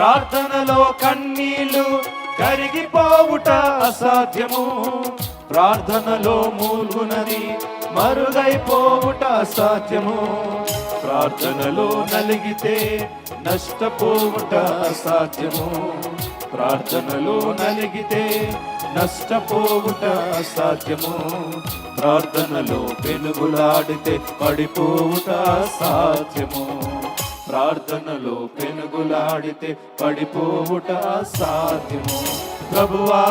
ప్రార్థనలో కన్నీళ్లు కరిగిపోవుట అసాధ్యము. ప్రార్థనలో మూలుగునది మరుగైపోవుట అసాధ్యము. ప్రార్థనలో నలిగితే నష్టపోవుట అసాధ్యము. ప్రార్థనలో నలిగితే నష్టపోవుట అసాధ్యము. ప్రార్థనలో పెనుగులాడితే పడిపోవుట అసాధ్యము. ప్రార్థనలో పెనుగులాడితే పడిపోవుట అసాధ్యము. ప్రభువా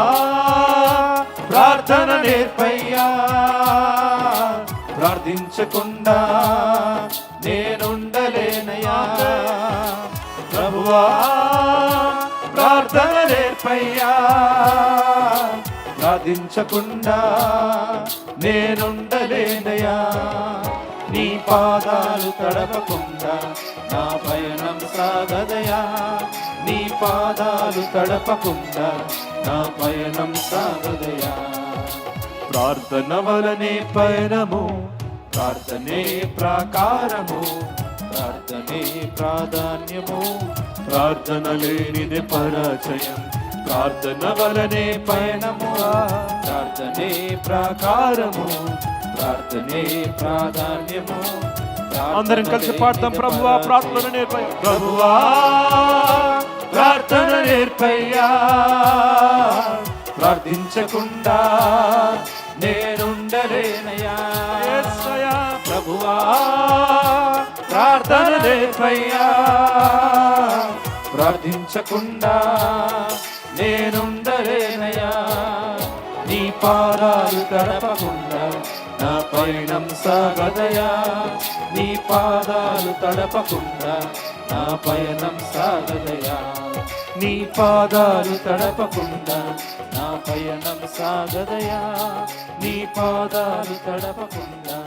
ప్రార్థన నేర్పయ్యా, ప్రార్థించకుండా నేనుండలేనయ్యా. ప్రభువా ప్రార్థన నేర్పయ్యా, ప్రార్థించకుండా నేనుండలేనయ్యా. నీ పాదాలు తడపకుండా నా పయనం సాగదయా. నీ పాదాలు తడపకుండా నా పయనం సాగదయా. ప్రార్థన వలనే పయనము, ప్రార్థనే ప్రాకారము, ప్రార్థనే ప్రాధాన్యము, ప్రార్థన లేనిది పరాజయం. ప్రార్థన వలనే పయనము, ప్రార్థనే ప్రాకారము, ప్రార్థనే ప్రాధాన్యము. అందరం కలిసి పాడతాం. ప్రభువా ప్రార్థన నేర్పయ్యా, ప్రభువా ప్రార్థన నేర్పయ్యా, ప్రార్థించకుండా నేనుండలేనయ్యా. ప్రభువా ప్రార్థన నేర్పయ్యా, ప్రార్థించకుండా నేనుండలేనయ్యా. నీ పాదాలు తడపకుండా నా పయనం సాగదయా. నీ పాదాలు తడపకుండా నా పయనం సాగదయా. నీ పాదాలు తడపకుండా నా పయనం సాగదయా. నీ పాదాలు తడపకుండా